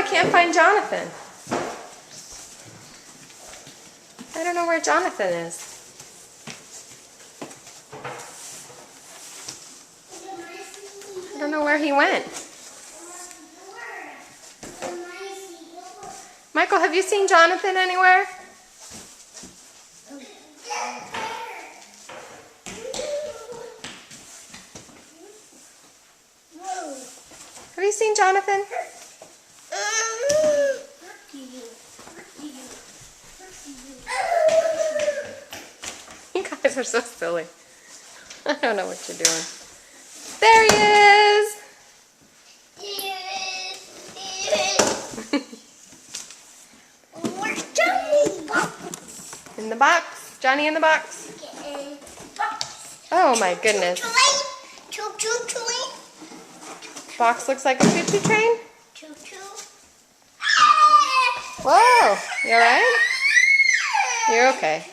I can't find Jonathan. I don't know where Jonathan is. I don't know where he went. Michael, have you seen Jonathan anywhere? Have you seen Jonathan? You guys are so silly. I don't know what you're doing. There he is! Where's Johnny? In the box. Johnny in the box. Oh my goodness. Box looks like a choo-choo train. Whoa! You alright? You're okay.